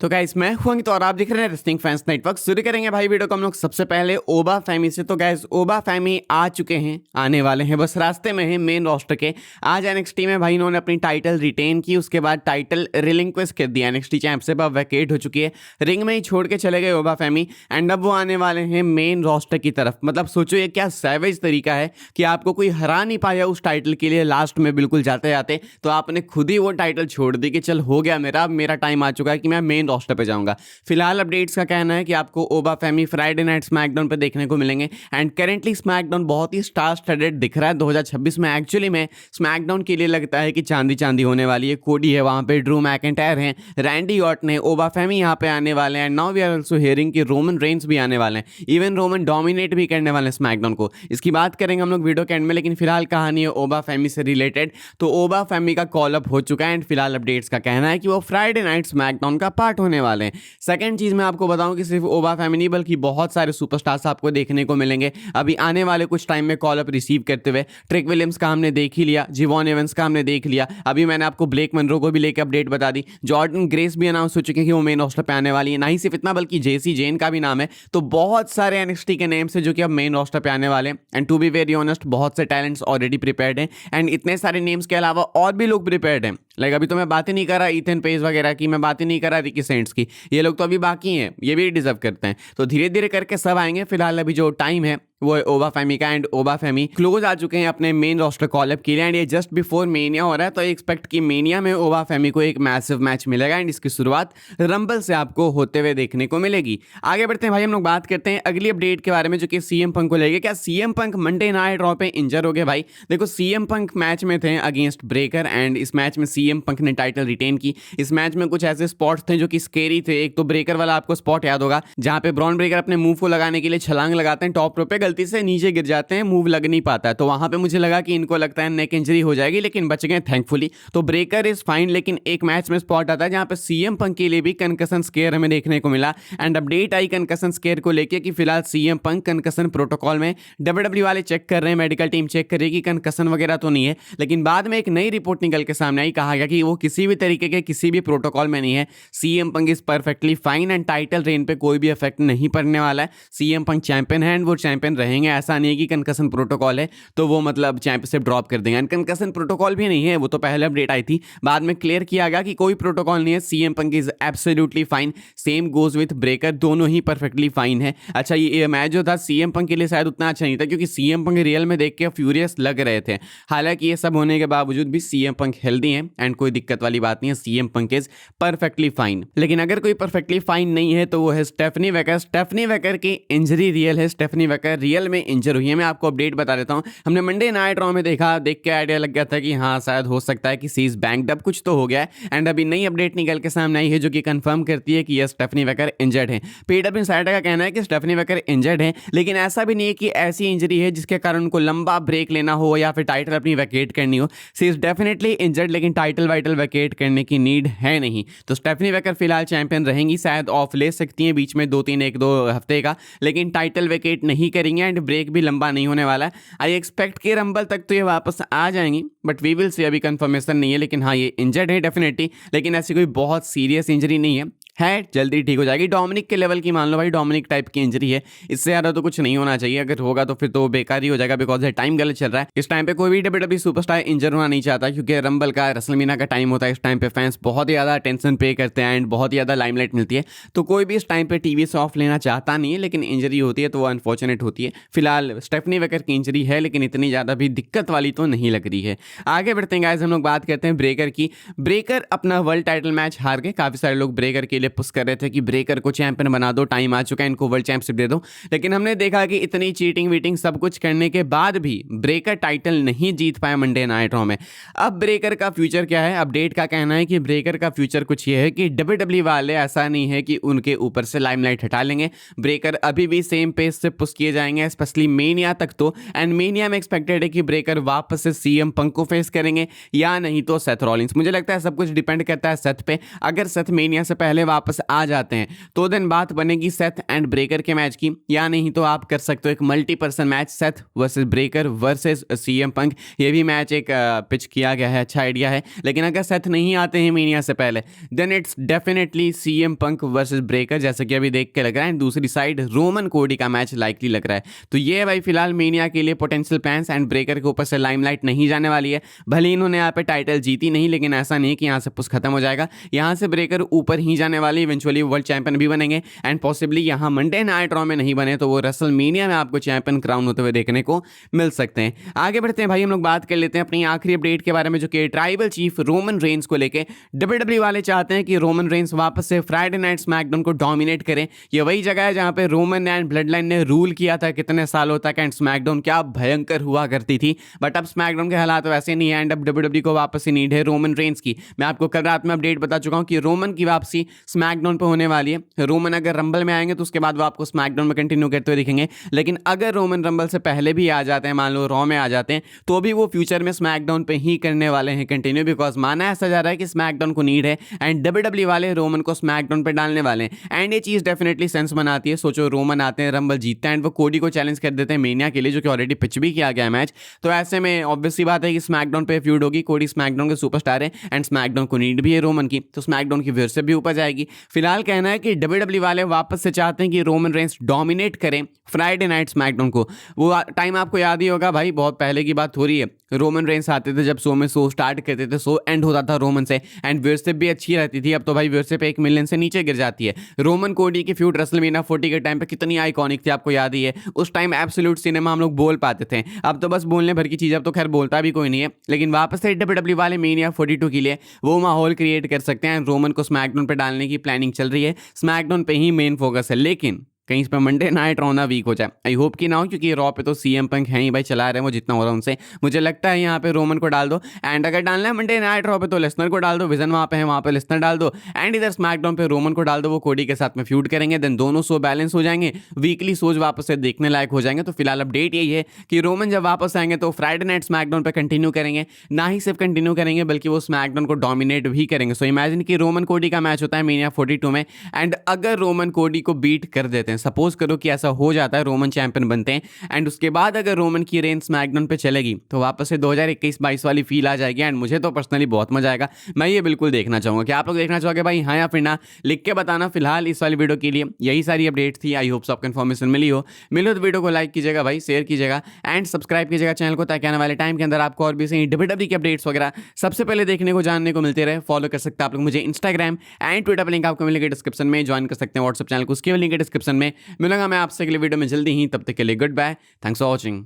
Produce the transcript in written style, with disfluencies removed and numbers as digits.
तो गाइस मैं हूं अंकित और आप दिख रहे हैं रेसलिंग फैंस नेटवर्क। शुरू करेंगे भाई वीडियो को हम लोग सबसे पहले ओबा फैमी से। तो गाइस ओबा फैमी आ चुके हैं, आने वाले हैं, बस रास्ते में हैं मेन रोस्टर के। आज एनएक्सटी में भाई इन्होंने अपनी टाइटल रिटेन की, उसके बाद टाइटल रिलिंक्विश कर दिया एनएक्सटी चैंपियनशिप, अब वैकेट हो चुकी है, रिंग में ही छोड़ के चले गए ओबा फैमी। एंड अब वो आने वाले हैं मेन रोस्टर की तरफ। मतलब सोचो ये क्या सैवेज तरीका है कि आपको कोई हरा नहीं पाया उस टाइटल के लिए लास्ट में बिल्कुल जाते जाते, तो आपने खुद ही वो टाइटल छोड़ दी कि चल हो गया मेरा, अब मेरा टाइम आ चुका है कि मैं मेन रोस्टर पे जाऊंगा। फिलहाल अपडेट्स का कहना है कि आपको ओबा फैमी फ्राइडे नाइट स्मैकडाउन पे देखने को मिलेंगे। एंड करेंटली स्मैकडाउन बहुत ही स्टार स्टडेड दिख रहा है 2026 में। एक्चुअली में स्मैकडाउन के लिए लगता है कि चांदी चांदी होने वाली है। कोडी है वहां पे, ड्रू मैकिंटायर हैं, रैंडी ऑर्टन है, ओबा फैमी यहाँ पे आने वाले हैं। Now we are also hearing कि रोमन रेंस भी आने वाले हैं, इवन रोमन डोमिनेट भी करने वाले हैं स्मैकडाउन को। इसकी बात करेंगे हम लोग वीडियो के एंड में, लेकिन फिलहाल कहानी है ओबा फैमी से रिलेटेड। तो ओबा फैमी का कॉल अप हो चुका है एंड फिलहाल अपडेट्स का कहना है कि वो फ्राइडे नाइट स्मैकडाउन का पार्ट होने वाले हैं। सेकंड चीज मैं आपको बताऊं कि सिर्फ ओबा फैमी नहीं बल्कि बहुत सारे सुपरस्टार्स आपको देखने को मिलेंगे अभी आने वाले कुछ टाइम में कॉल अप रिसीव करते हुए। ट्रिक विलियम्स का हमने देख ही लिया, जिवॉन एवंस का हमने देख लिया, अभी मैंने आपको ब्लेक मनरो को भी लेकर अपडेट बता दी। जॉर्डन ग्रेस भी अनाउंस हो चुके हैं कि वो मेन रोस्टर पे आने वाली है। ना ही सिर्फ इतना बल्कि जेसी जेन का भी नाम है। तो बहुत सारे एनएक्सटी के नेम्स है जो कि अब मेन रोस्टर पे आने वाले हैं। And to be very honest बहुत से टैलेंट्स ऑलरेडी प्रिपेयर्ड हैं एंड इतने सारे नेम्स के अलावा और भी लोग प्रिपेयर्ड हैं। लाइक अभी तो मैं बात ही नहीं कर रहा ईथन पेस वगैरह की, मैं बात ही नहीं कर रहा रिकी सेंट्स की, ये लोग तो अभी बाकी हैं, ये भी डिजर्व करते हैं। तो धीरे धीरे करके सब आएंगे। फिलहाल अभी जो टाइम है वो है ओबा फैमी का एंड ओबा फैमी क्लोज आ चुके हैं अपने मेन रोस्टर कॉल अप के लिए। एंड ये जस्ट बिफोर मेनिया हो रहा है, तो एक्सपेक्ट कि मेनिया में ओबा फैमी को एक मैसिव मैच मिलेगा एंड इसकी शुरुआत रंबल से आपको होते हुए देखने को मिलेगी। आगे बढ़ते हैं भाई, हम लोग बात करते हैं अगली अपडेट के बारे में जो कि सीएम पंक को लेके। क्या CM Punk Monday night raw पे इंजर हो गए भाई? देखो सीएम पंक मैच में थे अगेंस्ट ब्रेकर एंड इस मैच में सीएम पंक ने टाइटल रिटेन की। इस मैच में कुछ ऐसे स्पॉट्स थे जो कि स्केरी थे। एक तो ब्रेकर वाला आपको स्पॉट याद होगा जहां पे ब्रॉन ब्रेकर अपने मूव को लगाने के लिए छलांग लगाते हैं, टॉप रोप पे गलती से नीचे गिर जाते हैं, मूव लग नहीं पाता है। तो वहां पे मुझे लगा कि इनको लगता है नेक इंजरी हो जाएगी, लेकिन बच गए थैंकफुली। तो ब्रेकर इज फाइन, लेकिन एक मैच में स्पॉट आता है जहां पे सीएम पंक के लिए भी कंकशन स्केयर हमें देखने को मिला। And update I concussion square को लेके कि फिलहाल सीएम पंक कंकशन प्रोटोकॉल में, डब्ल्यूडब्ल्यू वाले चेक कर रहे हैं, मेडिकल टीम चेक करेगी, कंकशन वगैरह तो नहीं है। लेकिन बाद में एक नई रिपोर्ट निकल के सामने आई, कहा गया कि वो किसी भी तरीके के किसी भी प्रोटोकॉल में नहीं है। CM Punk is perfectly fine and title reign पे कोई भी इफेक्ट नहीं पड़ने वाला है। सीएम पंक चैंपियन है एंड वो चैंपियन रहेंगे। ऐसा नहीं है कि कंकशन प्रोटोकॉल है तो वो मतलब चैंपियनशिप ड्रॉप कर देंगे। एंड कंकशन प्रोटोकॉल भी नहीं है, वो तो पहले अपडेट आई थी, बाद में क्लियर किया गया कि कोई प्रोटोकॉल नहीं है। CM Punk is absolutely fine, same goes with breaker, दोनों ही परफेक्टली फाइन है। अच्छा ये मैच जो था सीएम पंक के लिए शायद उतना अच्छा नहीं था क्योंकि सीएम पंक रियल में देख के फ्यूरियस लग रहे थे। हालांकि ये सब होने के बावजूद भी सीएम पंक हेल्दी हैं एंड कोई दिक्कत वाली बात नहीं है। CM Punk is perfectly fine. लेकिन अगर कोई परफेक्टली फाइन नहीं है तो वो है स्टेफनी वेकर। स्टेफनी वेकर की इंजरी रियल है, स्टेफनी वेकर रियल में इंजर हुई है। मैं आपको अपडेट बता देता हूं, हमने मंडे नाइट रॉ में देखा, देख के आइडिया लग गया था कि हाँ शायद हो सकता है कि सी इज बैंक्ड अप, कुछ तो हो गया है। एंड अभी नई अपडेट निकल के सामने आई है जो कि कंफर्म करती है कि यस स्टेफनी वेकर इंजर्ड है। पीडब्ल्यू इनसाइडर का कहना है कि स्टेफनी वेकर इंजर्ड है, लेकिन ऐसा भी नहीं है कि ऐसी इंजरी है जिसके कारण उनको लंबा ब्रेक लेना हो या फिर टाइटल अपनी वैकेट करनी हो। सी इज डेफिनेटली इंजर्ड, लेकिन टाइटल वाइटल वैकेट करने की नीड है नहीं। तो स्टेफनी वेकर फिलहाल चैंपियन रहेंगी, शायद ऑफ ले सकती हैं बीच में 1-2 हफ्ते का, लेकिन टाइटल वैकेट नहीं करेंगे एंड ब्रेक भी लंबा नहीं होने वाला है। आई एक्सपेक्ट कि रंबल तक तो ये वापस आ जाएंगी, बट वी विल सी, अभी कंफर्मेशन नहीं है। लेकिन हाँ ये इंजर्ड है डेफिनेटली, लेकिन ऐसी कोई बहुत सीरियस इंजरी नहीं है, जल्दी ठीक हो जाएगी। डोमिनिक के लेवल की मान लो भाई, डोमिनिक टाइप की इंजरी है, इससे ज़्यादा तो कुछ नहीं होना चाहिए। अगर होगा तो फिर तो बेकार ही हो जाएगा, बिकॉज टाइम गलत चल रहा है। इस टाइम पे कोई भी डब्ल्यूडब्ल्यूई सुपरस्टार इंजर होना नहीं चाहता क्योंकि रंबल का, रेसलमेनिया का टाइम होता है। इस टाइम पे फैंस बहुत ही ज़्यादा अटेंशन पे करते हैं एंड बहुत ही ज़्यादा लाइमलाइट मिलती है, तो कोई भी इस टाइम पे टीवी से ऑफ लेना चाहता नहीं है। लेकिन इंजरी होती है तो वो अनफॉर्चुनेट होती है। फिलहाल स्टेफनी वेकर की इंजरी है, लेकिन इतनी ज़्यादा भी दिक्कत वाली तो नहीं लग रही है। आगे बढ़ते हैं गाइस, हम लोग बात करते हैं ब्रेकर की। ब्रेकर अपना वर्ल्ड टाइटल मैच हार गए। काफ़ी सारे लोग ब्रेकर के लिए पुश कर रहे थे कि ब्रेकर को चैंपियन बना दो, टाइम आ चुका है, इनको वर्ल्ड चैंपियनशिप दे दो। लेकिन हमने देखा कि इतनी चीटिंग वीटिंग सब कुछ करने के बाद भी ब्रेकर टाइटल नहीं जीत पाए मंडे नाइट रॉ में। अब ब्रेकर का फ्यूचर क्या है? अपडेट का कहना है कि ब्रेकर का फ्यूचर कुछ ये है कि डब्ल्यूडब्ल्यूई वाले ऐसा नहीं है कि उनके ऊपर से लाइमलाइट हटा लेंगे। ब्रेकर अभी भी सेम पेस से पुश किए जाएंगे, स्पेशली मेनिया तक तो। एंड मेनिया में एक्सपेक्टेड है कि ब्रेकर वापस से सीएम पंक को फेस करेंगे या नहीं तो सेथ रॉलिंस। मुझे लगता है सब कुछ डिपेंड करता है सेथ पे। अगर सेथ मेनिया से पहले वापस आ जाते हैं तो देन बात बनेगी सेथ एंड ब्रेकर के मैच की, या नहीं तो आप कर सकते हो एक multi person match Seth versus breaker versus CM Punk. ये भी मैच एक पिच किया गया है, अच्छा आइडिया है। लेकिन अगर सेथ नहीं आते हैं मेनिया से पहले then it's definitely CM Punk versus Breakker, जैसे कि अभी देख के लग रहा है। दूसरी साइड रोमन कोडी का मैच लाइकली लग रहा है। तो ये भाई फिलहाल मेनिया के लिए पोटेंशियल प्लान्स, एंड ब्रेकर के ऊपर से लाइमलाइट नहीं जाने वाली है। भले इन्होंने यहाँ पे टाइटल जीती नहीं, लेकिन ऐसा नहीं कि यहाँ से पुश खत्म हो जाएगा। यहाँ से ब्रेकर ऊपर ही जाने वाली, इवेंचुअली वर्ल्ड चैंपियन भी बनेंगे, एंड पॉसिबली यहाँ मंडे नाइट रॉ में नहीं बने तो वो रेसलमेनिया में आपको चैंपियन क्राउन होते हुए देखने को मिल सकते हैं। आगे बढ़ते हैं भाई, हम लोग बात कर लेते हैं अपनी आखिरी अपडेट के बारे में, जो कि ट्राइबल चीफ रोमन रेंस को लेके डब्ल्यूडब्ल्यूई वाले चाहते हैं कि रोमन रेंस वापस से फ्राइडे नाइट स्मैकडाउन को डोमिनेट करें। ये वही जगह है जहां पे रोमन एंड ब्लड लाइन ने रूल किया था कितने सालों तक, एंड स्मैकडाउन क्या भयंकर हुआ करती थी। बट अब स्मैकडाउन के हालात वैसे नहीं है, एंड अब डब्ल्यूडब्ल्यूई को वापस से नीड है रोमन रेंस की। मैं आपको कल रात में अपडेट बता चुका हूं कि रोमन की वापसी स्मैकडाउन पे होने वाली है। रोमन अगर रंबल में आएंगे तो उसके बाद वो आपको स्मैकडाउन में कंटिन्यू करते हुए दिखेंगे, लेकिन अगर रोमन रंबल से पहले भी आ जाते हैं, मान लो रॉ में आ जाते हैं, तो भी वो फ्यूचर में स्मैकडाउन पे ही करने वाले हैं कंटिन्यू, बिकॉज माना ऐसा जा रहा है कि स्मैकडाउन को नीड है एंड डब्ल्यूडब्ल्यूई वाले रोमन को स्मैकडाउन पे डालने वाले हैं। एंड ये चीज डेफिनेटली सेंस बनाती है। सोचो रोमन आते हैं, रंबल जीतते हैं, एंड वो कोडी को चैलेंज कर देते हैं मेनिया के लिए, जो कि ऑलरेडी पिच भी किया गया मैच। तो ऐसे में ऑब्वियसली बात है कि स्मैकडाउन पे फ्यूड होगी। कोडी स्मैकडाउन के सुपरस्टार है एंड स्मैकडाउन को नीड भी है रोमन की, तो स्मैकडाउन की व्यूअरशिप भी ऊपर जाएगी। फिलहाल कहना है कि डब्ल्यूडब्ल्यूई वाले वापस से चाहते हैं कि रोमन रेंस डोमिनेट करें फ्राइडे नाइट स्मैकडाउन को। वो टाइम आपको याद ही होगा भाई, बहुत पहले की बात हो रही है। रोमन रेंस आते थे जब शो में, शो स्टार्ट करते थे, शो एंड होता था रोमन से, एंड व्यूअरशिप भी अच्छी रहती थी। अब तो भाई व्यूअरशिप 1 मिलियन से नीचे गिर जाती है। रोमन कोडी की फ्यूड रेसलमेनिया 40 के टाइम पे कितनी आइकॉनिक थी, आपको याद ही है। उस टाइम एब्सोल्यूट सिनेमा हम लोग बोल पाते थे, अब तो बस बोलने भर की चीज़, अब तो खैर बोलता भी कोई नहीं है। लेकिन वापस से डब्ल्यूडब्ल्यूई वाले मेनिया 42 के लिए वो माहौल क्रिएट कर सकते हैं। रोमन को स्मैकडाउन पे डालने की प्लानिंग चल रही है, स्मैकडाउन पे ही मेन फोकस है। लेकिन कहीं इस पर मंडे नाइट रॉ ना वीक हो जाए, आई होप कि ना हो, क्योंकि रॉ पे तो सीएम पंक हैं ही भाई, चला रहे हैं वो जितना हो रहा है उनसे। मुझे लगता है यहाँ पे रोमन को डाल दो, एंड अगर डालना है मंडे नाइट रॉ पे तो लेसनर को डाल दो। विजन वहाँ पे है, वहाँ पे लेसनर डाल दो, एंड इधर स्मैकडाउन पे रोमन को डाल दो। वो कोडी के साथ में फ्यूड करेंगे, देन दोनों शो बैलेंस हो जाएंगे, वीकली शोज वापस से देखने लायक हो जाएंगे। तो फिलहाल अपडेट यही है कि रोमन जब वापस आएंगे तो फ्राइडे नाइट स्मैकडाउन पे कंटिन्यू करेंगे, ना ही सिर्फ कंटिन्यू करेंगे बल्कि वो स्मैकडाउन को डोमिनेट भी करेंगे। सो इमेजिन कि रोमन कोडी का मैच होता है मेनिया 42 में, एंड अगर रोमन कोडी को बीट कर देते हैं, सपोज करो कि ऐसा हो जाता है, रोमन चैंपियन बनते हैं, एंड उसके बाद अगर रोमन की रेंज स्मैकडाउन पे चलेगी तो वापस से 2021-22 वाली फील आ जाएगी, एंड मुझे तो पर्सनली बहुत मजा आएगा। मैं ये बिल्कुल देखना चाहूंगा। कि आप लोग देखना चाहोगे भाई, हाँ या फिर ना, लिख के बताना। फिलहाल इस वाली वीडियो के लिए यही सारी अपडेट थी। आई होप आपको इन्फॉर्मेशन मिली हो तो वीडियो को लाइक कीजिएगा भाई, शेयर कीजिएगा, एंड सब्सक्राइब कीजिएगा चैनल को, ताकि आने वाले टाइम के अंदर आपको और भी सही डब्ल्यूडब्ल्यूई की अपडेट्स वगैरह सबसे पहले देखने को, जानने को मिलते रहे। फॉलो कर सकते हैं आप लोग मुझे इंस्टाग्राम एंड ट्विटर पर, लिंक आपको मिलेगा डिस्क्रिप्शन में। ज्वाइन कर सकते हैं व्हाट्सएप चैनल को, उसके लिंक है डिस्क्रिप्शन में। मिलूंगा मैं आपसे अगले वीडियो में जल्दी ही, तब तक के लिए goodbye, thanks for watching.